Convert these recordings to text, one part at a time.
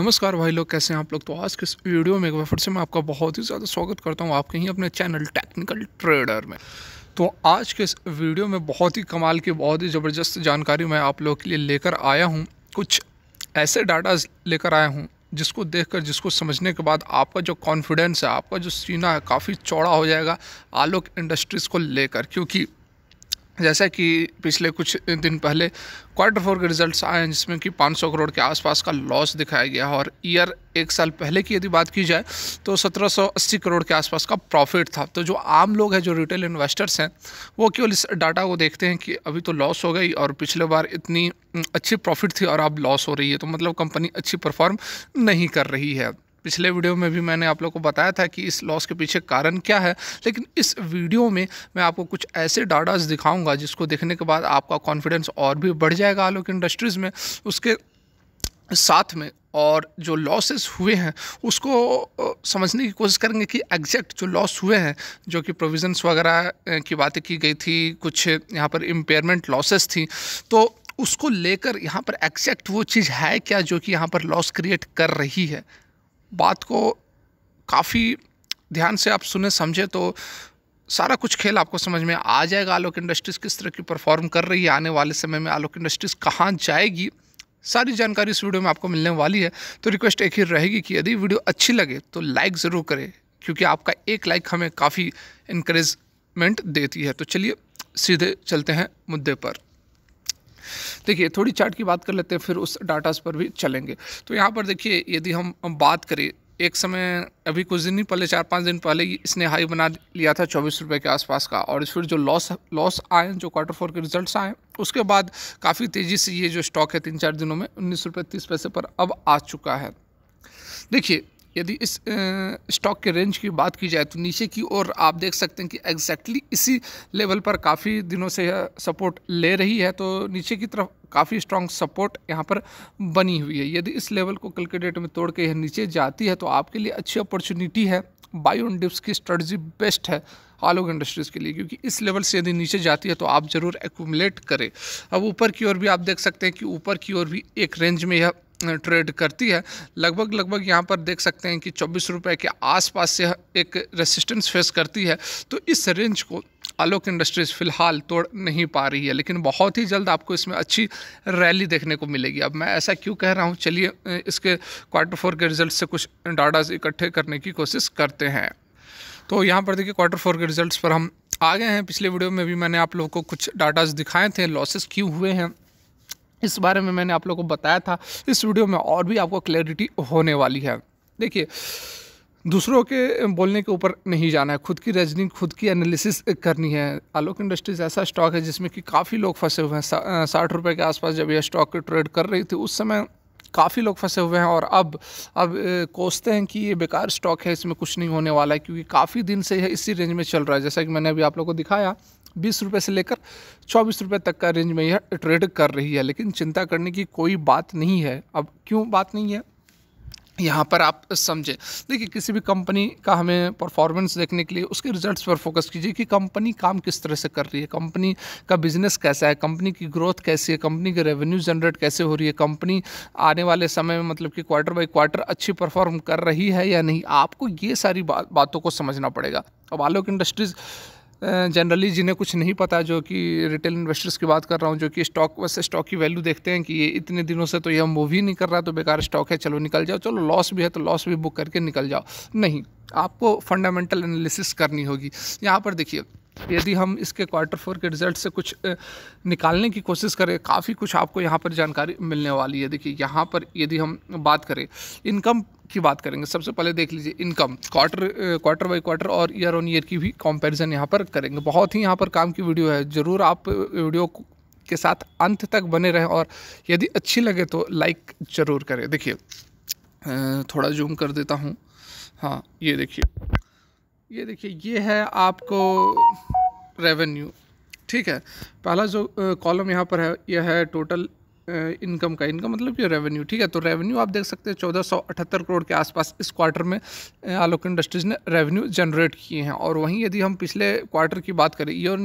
नमस्कार भाई लोग, कैसे हैं आप लोग। तो आज के इस वीडियो में एक बार फिर से मैं आपका बहुत ही ज़्यादा स्वागत करता हूं आपके ही अपने चैनल टेक्निकल ट्रेडर में। तो आज के इस वीडियो में बहुत ही कमाल की, बहुत ही ज़बरदस्त जानकारी मैं आप लोगों के लिए लेकर आया हूं। कुछ ऐसे डाटाज लेकर आया हूं जिसको देखकर, जिसको समझने के बाद आपका जो कॉन्फिडेंस है, आपका जो सीना है, काफ़ी चौड़ा हो जाएगा आलोक इंडस्ट्रीज़ को लेकर। क्योंकि जैसा कि पिछले कुछ दिन पहले क्वार्टर फोर के रिजल्ट्स आए हैं जिसमें कि 500 करोड़ के आसपास का लॉस दिखाया गया है, और ईयर एक साल पहले की यदि बात की जाए तो 1780 करोड़ के आसपास का प्रॉफिट था। तो जो आम लोग हैं, जो रिटेल इन्वेस्टर्स हैं, वो केवल इस डाटा को देखते हैं कि अभी तो लॉस हो गई और पिछले बार इतनी अच्छी प्रॉफिट थी और अब लॉस हो रही है, तो मतलब कंपनी अच्छी परफॉर्म नहीं कर रही है। पिछले वीडियो में भी मैंने आप लोग को बताया था कि इस लॉस के पीछे कारण क्या है, लेकिन इस वीडियो में मैं आपको कुछ ऐसे डाटास दिखाऊंगा जिसको देखने के बाद आपका कॉन्फिडेंस और भी बढ़ जाएगा आलोक इंडस्ट्रीज़ में। उसके साथ में और जो लॉसेस हुए हैं उसको समझने की कोशिश करेंगे कि एग्जैक्ट जो लॉस हुए हैं, जो कि प्रोविजंस वगैरह की बातें की गई थी, कुछ यहाँ पर इम्पेयरमेंट लॉसेस थी, तो उसको लेकर यहाँ पर एग्जैक्ट वो चीज़ है क्या जो कि यहाँ पर लॉस क्रिएट कर रही है। बात को काफ़ी ध्यान से आप सुने समझे तो सारा कुछ खेल आपको समझ में आ जाएगा। आलोक इंडस्ट्रीज़ किस तरह की परफॉर्म कर रही है, आने वाले समय में आलोक इंडस्ट्रीज़ कहाँ जाएगी, सारी जानकारी इस वीडियो में आपको मिलने वाली है। तो रिक्वेस्ट एक ही रहेगी कि यदि वीडियो अच्छी लगे तो लाइक ज़रूर करें, क्योंकि आपका एक लाइक हमें काफ़ी इनकरेजमेंट देती है। तो चलिए सीधे चलते हैं मुद्दे पर। देखिए, थोड़ी चार्ट की बात कर लेते हैं, फिर उस डाटास पर भी चलेंगे। तो यहाँ पर देखिए, यदि हम बात करें, एक समय अभी कुछ दिन ही पहले, 4-5 दिन पहले ही इसने हाई बना लिया था 24 रुपये के आसपास का, और फिर जो लॉस आए, जो क्वार्टर फोर के रिजल्ट्स आए, उसके बाद काफ़ी तेज़ी से ये जो स्टॉक है 3-4 दिनों में 19 रुपये 30 पैसे पर अब आ चुका है। देखिए, यदि इस स्टॉक के रेंज की बात की जाए तो नीचे की ओर आप देख सकते हैं कि एग्जैक्टली इसी लेवल पर काफ़ी दिनों से सपोर्ट ले रही है। तो नीचे की तरफ काफ़ी स्ट्रॉन्ग सपोर्ट यहाँ पर बनी हुई है। यदि इस लेवल को कल के डेट में तोड़ के यह नीचे जाती है तो आपके लिए अच्छी अपॉर्चुनिटी है। बाय ऑन डिप्स की स्ट्रेटजी बेस्ट है आलोक इंडस्ट्रीज़ के लिए, क्योंकि इस लेवल से यदि नीचे जाती है तो आप ज़रूर एक्यूमुलेट करें। अब ऊपर की ओर भी आप देख सकते हैं कि ऊपर की ओर भी एक रेंज में यह ट्रेड करती है। लगभग यहाँ पर देख सकते हैं कि 24 रुपये के आसपास से एक रेसिस्टेंस फेस करती है। तो इस रेंज को आलोक इंडस्ट्रीज़ फिलहाल तोड़ नहीं पा रही है, लेकिन बहुत ही जल्द आपको इसमें अच्छी रैली देखने को मिलेगी। अब मैं ऐसा क्यों कह रहा हूँ, चलिए इसके क्वार्टर फोर के रिजल्ट से कुछ डाटाज इकट्ठे करने की कोशिश करते हैं। तो यहाँ पर देखिए, क्वार्टर फोर के रिजल्ट्स पर हम आ गए हैं। पिछले वीडियो में भी मैंने आप लोगों को कुछ डाटाज दिखाए थे, लॉसेस क्यों हुए हैं इस बारे में मैंने आप लोगों को बताया था। इस वीडियो में और भी आपको क्लैरिटी होने वाली है। देखिए, दूसरों के बोलने के ऊपर नहीं जाना है, खुद की रीजनिंग, खुद की एनालिसिस करनी है। आलोक इंडस्ट्रीज ऐसा स्टॉक है जिसमें कि काफ़ी लोग फंसे हुए हैं। 60 रुपये के आसपास जब यह स्टॉक ट्रेड कर रही थी उस समय काफ़ी लोग फंसे हुए हैं, और अब कोसते हैं कि ये बेकार स्टॉक है, इसमें कुछ नहीं होने वाला है, क्योंकि काफ़ी दिन से यह इसी रेंज में चल रहा है। जैसा कि मैंने अभी आप लोगों को दिखाया, 20 रुपये से लेकर 24 रुपये तक का रेंज में यह ट्रेड कर रही है। लेकिन चिंता करने की कोई बात नहीं है। अब क्यों बात नहीं है, यहाँ पर आप समझे। देखिए, किसी भी कंपनी का हमें परफॉर्मेंस देखने के लिए उसके रिजल्ट्स पर फोकस कीजिए कि कंपनी काम किस तरह से कर रही है, कंपनी का बिजनेस कैसा है, कंपनी की ग्रोथ कैसी है, कंपनी के रेवेन्यू जनरेट कैसे हो रही है, कंपनी आने वाले समय में मतलब कि क्वार्टर बाई क्वार्टर अच्छी परफॉर्म कर रही है या नहीं। आपको ये सारी बातों को समझना पड़ेगा। अब आलोक इंडस्ट्रीज़ जनरली जिन्हें कुछ नहीं पता, जो कि रिटेल इन्वेस्टर्स की बात कर रहा हूँ, जो कि स्टॉक वैसे स्टॉक की वैल्यू देखते हैं कि ये इतने दिनों से तो यह मूव ही नहीं कर रहा, तो बेकार स्टॉक है, चलो निकल जाओ, चलो लॉस भी है तो लॉस भी बुक करके निकल जाओ। नहीं, आपको फंडामेंटल एनालिसिस करनी होगी। यहाँ पर देखिए, यदि हम इसके क्वार्टर फोर के रिजल्ट से कुछ निकालने की कोशिश करें, काफ़ी कुछ आपको यहाँ पर जानकारी मिलने वाली है। देखिए, यहाँ पर यदि हम बात करें, इनकम की बात करेंगे। सबसे पहले देख लीजिए इनकम, क्वार्टर बाई क्वार्टर और ईयर ऑन ईयर की भी कंपैरिजन यहाँ पर करेंगे। बहुत ही यहाँ पर काम की वीडियो है, ज़रूर आप वीडियो के साथ अंत तक बने रहें, और यदि अच्छी लगे तो लाइक ज़रूर करें। देखिए, थोड़ा जूम कर देता हूँ। हाँ, ये देखिए, ये है आपको रेवेन्यू, ठीक है। पहला जो कॉलम यहाँ पर है, यह है टोटल इनकम का, इनकम मतलब ये रेवेन्यू, ठीक है। तो रेवेन्यू आप देख सकते हैं 1478 करोड़ के आसपास इस क्वार्टर में आलोक इंडस्ट्रीज़ ने रेवेन्यू जनरेट किए हैं। और वहीं यदि हम पिछले क्वार्टर की बात करें, ईयर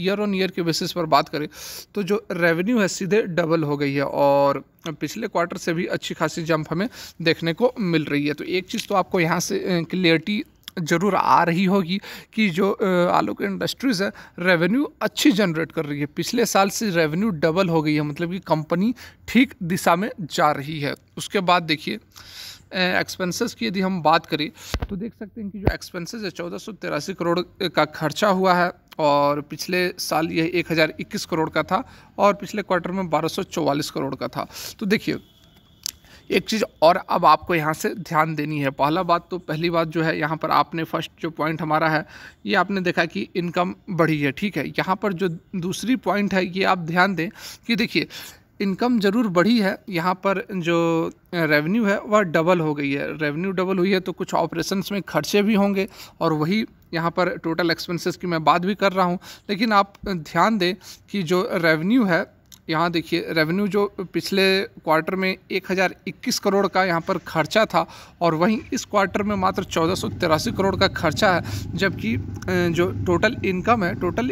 ईयर ऑन ईयर के बेसिस पर बात करें तो जो रेवेन्यू है सीधे डबल हो गई है और पिछले क्वार्टर से भी अच्छी खासी जंप हमें देखने को मिल रही है। तो एक चीज़ तो आपको यहाँ से क्लियरिटी ज़रूर आ रही होगी कि जो आलोक इंडस्ट्रीज़ है रेवेन्यू अच्छी जनरेट कर रही है। पिछले साल से रेवेन्यू डबल हो गई है, मतलब कि कंपनी ठीक दिशा में जा रही है। उसके बाद देखिए एक्सपेंसेस की यदि हम बात करें तो देख सकते हैं कि जो एक्सपेंसेस है 1483 करोड़ का खर्चा हुआ है और पिछले साल यह 1021 करोड़ का था और पिछले क्वार्टर में 1244 करोड़ का था। तो देखिए एक चीज़ और अब आपको यहाँ से ध्यान देनी है। पहली बात जो है यहाँ पर आपने फर्स्ट जो पॉइंट हमारा है ये आपने देखा कि इनकम बढ़ी है, ठीक है। यहाँ पर जो दूसरी पॉइंट है ये आप ध्यान दें कि देखिए इनकम ज़रूर बढ़ी है, यहाँ पर जो रेवेन्यू है वह डबल हो गई है। रेवेन्यू डबल हुई है तो कुछ ऑपरेशंस में खर्चे भी होंगे और वही यहाँ पर टोटल एक्सपेंसेस की मैं बात भी कर रहा हूँ। लेकिन आप ध्यान दें कि जो रेवेन्यू है यहाँ देखिए रेवेन्यू जो पिछले क्वार्टर में 1021 करोड़ का यहाँ पर खर्चा था और वहीं इस क्वार्टर में मात्र 1483 करोड़ का खर्चा है, जबकि जो टोटल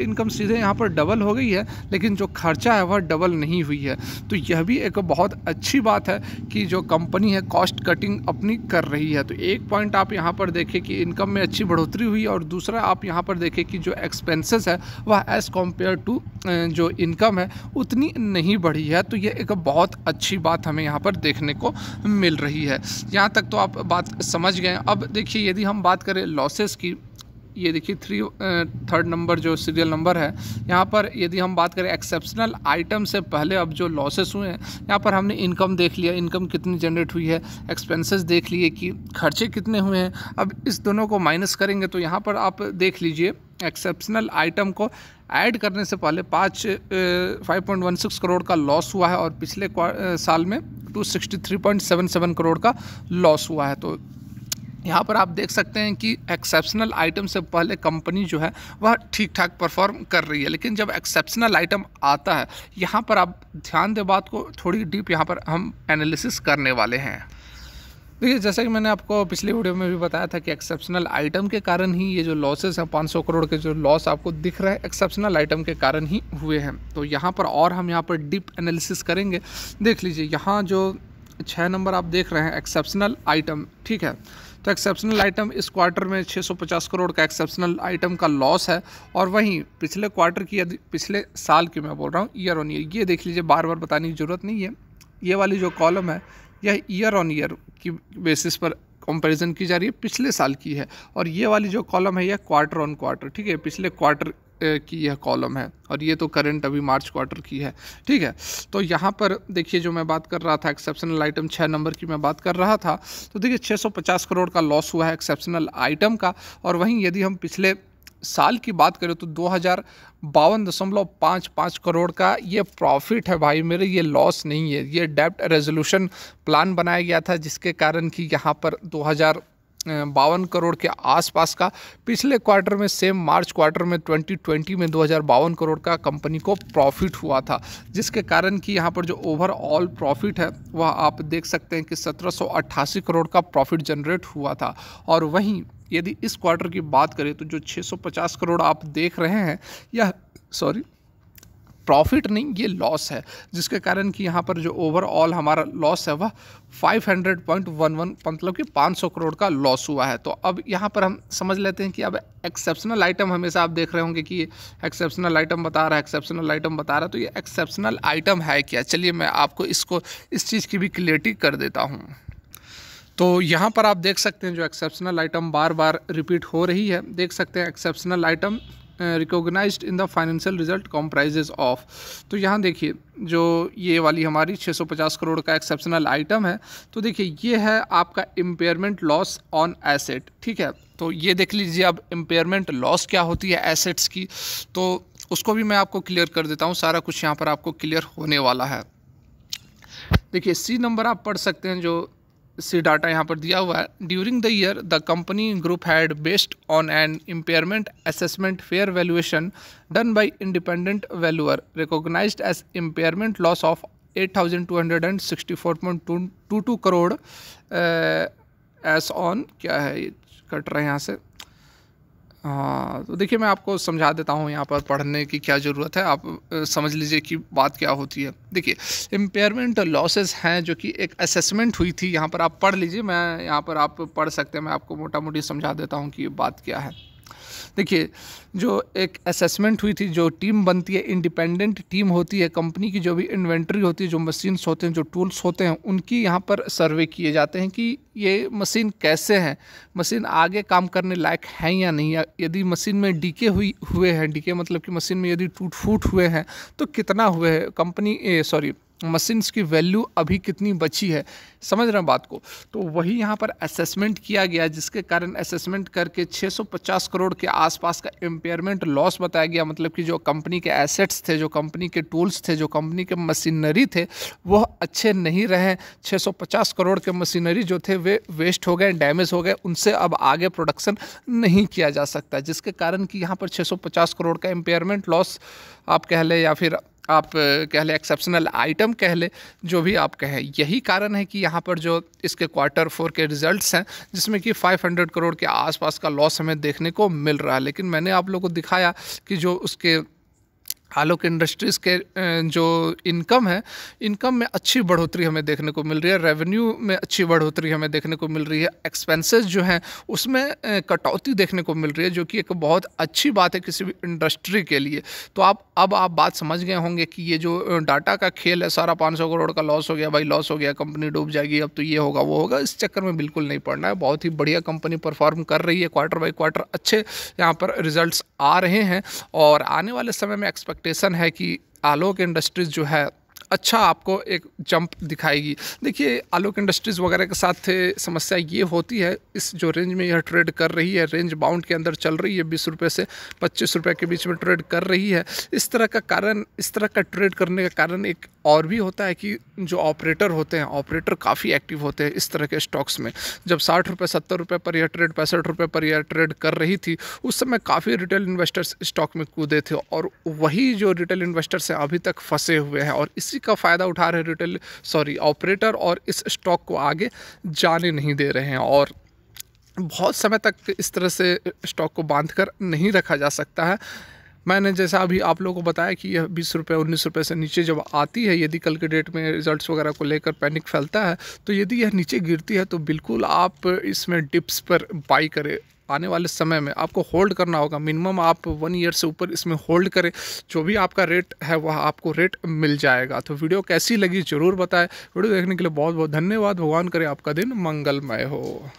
इनकम सीधे यहाँ पर डबल हो गई है लेकिन जो खर्चा है वह डबल नहीं हुई है। तो यह भी एक बहुत अच्छी बात है कि जो कंपनी है कॉस्ट कटिंग अपनी कर रही है। तो एक पॉइंट आप यहाँ पर देखें कि इनकम में अच्छी बढ़ोतरी हुई और दूसरा आप यहाँ पर देखें कि जो एक्सपेंसेस है वह एज़ कम्पेयर टू जो इनकम है उतनी नहीं बढ़ी है। तो ये एक बहुत अच्छी बात हमें यहाँ पर देखने को मिल रही है। यहाँ तक तो आप बात समझ गए। अब देखिए यदि हम बात करें लॉसेस की, ये देखिए थर्ड नंबर जो सीरियल नंबर है यहाँ पर यदि हम बात करें एक्सेप्शनल आइटम से पहले अब जो लॉसेस हुए हैं यहाँ पर हमने इनकम देख लिया, इनकम कितनी जनरेट हुई है, एक्सपेंसेस देख लिए कि खर्चे कितने हुए हैं। अब इस दोनों को माइनस करेंगे तो यहाँ पर आप देख लीजिए एक्सेप्शनल आइटम को ऐड करने से पहले 5.16 करोड़ का लॉस हुआ है और पिछले साल में 263.77 करोड़ का लॉस हुआ है। तो यहाँ पर आप देख सकते हैं कि एक्सेप्शनल आइटम से पहले कंपनी जो है वह ठीक ठाक परफॉर्म कर रही है, लेकिन जब एक्सेप्शनल आइटम आता है यहाँ पर आप ध्यान दें बात को, थोड़ी डीप यहाँ पर हम एनालिसिस करने वाले हैं। देखिए जैसा कि मैंने आपको पिछले वीडियो में भी बताया था कि एक्सेप्शनल आइटम के कारण ही ये जो लॉसेस हैं 500 करोड़ के जो लॉस आपको दिख रहा है एक्सेप्शनल आइटम के कारण ही हुए हैं। तो यहाँ पर और हम यहाँ पर डीप एनालिसिस करेंगे। देख लीजिए यहाँ जो 6 नंबर आप देख रहे हैं एक्सेप्शनल आइटम, ठीक है। तो एक्सेप्शनल आइटम इस क्वार्टर में 650 करोड़ का एक्सेप्शनल आइटम का लॉस है और वहीं पिछले क्वार्टर की यदि पिछले साल की मैं बोल रहा हूँ ईयर ऑन ईयर, ये देख लीजिए बार बार बताने की ज़रूरत नहीं है। ये वाली जो कॉलम है यह ईयर ऑन ईयर की बेसिस पर कंपैरिजन की जा रही है, पिछले साल की है। और ये वाली जो कॉलम है यह क्वार्टर ऑन क्वार्टर, ठीक है, पिछले क्वार्टर की यह कॉलम है और ये तो करंट अभी मार्च क्वार्टर की है, ठीक है। तो यहाँ पर देखिए जो मैं बात कर रहा था एक्सेप्शनल आइटम 6 नंबर की मैं बात कर रहा था, तो देखिए 650 करोड़ का लॉस हुआ है एक्सेप्शनल आइटम का। और वहीं यदि हम पिछले साल की बात करें तो 2052.55 करोड़ का ये प्रॉफिट है भाई मेरे, ये लॉस नहीं है। ये डेब्ट रेजोल्यूशन प्लान बनाया गया था जिसके कारण कि यहाँ पर 2052 करोड़ के आसपास का पिछले क्वार्टर में सेम मार्च क्वार्टर में 2020 में 2052 करोड़ का कंपनी को प्रॉफिट हुआ था, जिसके कारण कि यहाँ पर जो ओवरऑल प्रॉफिट है वह आप देख सकते हैं कि 1788 करोड़ का प्रॉफिट जनरेट हुआ था। और वहीं यदि इस क्वार्टर की बात करें तो जो 650 करोड़ आप देख रहे हैं यह प्रॉफिट नहीं, ये लॉस है, जिसके कारण कि यहाँ पर जो ओवरऑल हमारा लॉस है वह 500.11 मतलब कि 500 करोड़ का लॉस हुआ है। तो अब यहाँ पर हम समझ लेते हैं कि अब एक्सेप्शनल आइटम हमेशा आप देख रहे होंगे कि एक्सेप्शनल आइटम बता रहा है, एक्सेप्शनल आइटम बता रहा है, तो ये एक्सेप्शनल आइटम है क्या? चलिए मैं आपको इस चीज़ की भी क्लियरिटी कर देता हूँ। तो यहाँ पर आप देख सकते हैं जो एक्सेप्शनल आइटम बार बार रिपीट हो रही है, देख सकते हैं exceptional item recognised in the financial result comprises of. तो यहाँ देखिए जो ये वाली हमारी 650 करोड़ का एक्सेप्शनल आइटम है, तो देखिए ये है आपका इम्पेयरमेंट लॉस ऑन एसेट, ठीक है। तो ये देख लीजिए अब इम्पेयरमेंट लॉस क्या होती है एसेट्स की, तो उसको भी मैं आपको क्लियर कर देता हूँ, सारा कुछ यहाँ पर आपको क्लियर होने वाला है। देखिए सी नंबर आप पढ़ सकते हैं, जो सी डाटा यहाँ पर दिया हुआ है। During the year the company group had based on an impairment assessment fair valuation done by independent valuer recognised as impairment loss of 8,264.22 crore as on क्या है, ये कट रहे हैं यहाँ से, हाँ, तो देखिए मैं आपको समझा देता हूँ यहाँ पर पढ़ने की क्या ज़रूरत है, आप समझ लीजिए कि बात क्या होती है। देखिए इम्पेयरमेंट लॉसेस हैं जो कि एक असेसमेंट हुई थी, यहाँ पर आप पढ़ लीजिए, मैं यहाँ पर आप पढ़ सकते हैं, मैं आपको मोटा मोटी समझा देता हूँ कि ये बात क्या है। देखिए जो एक असेसमेंट हुई थी, जो टीम बनती है, इंडिपेंडेंट टीम होती है, कंपनी की जो भी इन्वेंट्री होती है, जो मशीन्स होते हैं, जो टूल्स होते हैं, उनकी यहाँ पर सर्वे किए जाते हैं कि ये मशीन कैसे हैं, मशीन आगे काम करने लायक हैं या नहीं, या यदि मशीन में डीके हुए हैं, डीके मतलब कि मशीन में यदि टूट फूट हुए हैं तो कितना हुए हैं, कंपनी मशीन्स की वैल्यू अभी कितनी बची है, समझ रहे हैं बात को। तो वही यहाँ पर असेसमेंट किया गया, जिसके कारण असेसमेंट करके 650 करोड़ के आसपास का इम्पेयरमेंट लॉस बताया गया। मतलब कि जो कंपनी के एसेट्स थे, जो कंपनी के टूल्स थे, जो कंपनी के मशीनरी थे, वह अच्छे नहीं रहे। 650 करोड़ के मशीनरी जो थे वे वेस्ट हो गए, डैमेज हो गए, उनसे अब आगे प्रोडक्शन नहीं किया जा सकता, जिसके कारण कि यहाँ पर 650 करोड़ का इम्पेयरमेंट लॉस आप कह लें, या फिर आप कह लें एक्सेप्शनल आइटम कह लें, जो भी आप कहें। यही कारण है कि यहाँ पर जो इसके Q4 के रिजल्ट्स हैं, जिसमें कि 500 करोड़ के आसपास का लॉस हमें देखने को मिल रहा है। लेकिन मैंने आप लोगों को दिखाया कि जो उसके आलोक इंडस्ट्रीज़ के जो इनकम है, इनकम में अच्छी बढ़ोतरी हमें देखने को मिल रही है, रेवेन्यू में अच्छी बढ़ोतरी हमें देखने को मिल रही है, एक्सपेंसेस जो हैं उसमें कटौती देखने को मिल रही है, जो कि एक बहुत अच्छी बात है किसी भी इंडस्ट्री के लिए। तो अब आप बात समझ गए होंगे कि ये जो डाटा का खेल है, सारा 500 करोड़ का लॉस हो गया भाई, लॉस हो गया, कंपनी डूब जाएगी, अब तो ये होगा वो होगा, इस चक्कर में बिल्कुल नहीं पड़ना है। बहुत ही बढ़िया कंपनी परफॉर्म कर रही है, क्वार्टर बाई क्वार्टर अच्छे यहाँ पर रिजल्ट्स आ रहे हैं, और आने वाले समय में एक्सपेक्टेशन है कि आलोक इंडस्ट्रीज़ जो है अच्छा आपको एक जंप दिखाएगी। देखिए आलोक इंडस्ट्रीज़ वगैरह के साथ समस्या ये होती है, इस जो रेंज में यह ट्रेड कर रही है, रेंज बाउंड के अंदर चल रही है, 20 रुपये से 25 रुपये के बीच में ट्रेड कर रही है। इस तरह का ट्रेड करने का कारण एक और भी होता है कि जो ऑपरेटर होते हैं, ऑपरेटर काफ़ी एक्टिव होते हैं इस तरह के स्टॉक्स में। जब 60 रुपये 70 रुपये पर यह ट्रेड, 65 रुपये पर यह ट्रेड कर रही थी, उस समय काफ़ी रिटेल इन्वेस्टर्स स्टॉक में कूदे थे, और वही जो रिटेल इन्वेस्टर्स हैं अभी तक फंसे हुए हैं, और इसी का फ़ायदा उठा रहे ऑपरेटर, और इस स्टॉक को आगे जाने नहीं दे रहे हैं। और बहुत समय तक इस तरह से स्टॉक को बांध कर नहीं रखा जा सकता है। मैंने जैसा अभी आप लोगों को बताया कि यह 20 रुपये 19 रुपये से नीचे जब आती है, यदि कल के डेट में रिजल्ट्स वगैरह को लेकर पैनिक फैलता है, तो यदि यह नीचे गिरती है तो बिल्कुल आप इसमें डिप्स पर बाई करें। आने वाले समय में आपको होल्ड करना होगा, मिनिमम आप 1 ईयर से ऊपर इसमें होल्ड करें, जो भी आपका रेट है वह आपको रेट मिल जाएगा। तो वीडियो कैसी लगी ज़रूर बताएं। वीडियो देखने के लिए बहुत बहुत धन्यवाद। भगवान करे आपका दिन मंगलमय हो।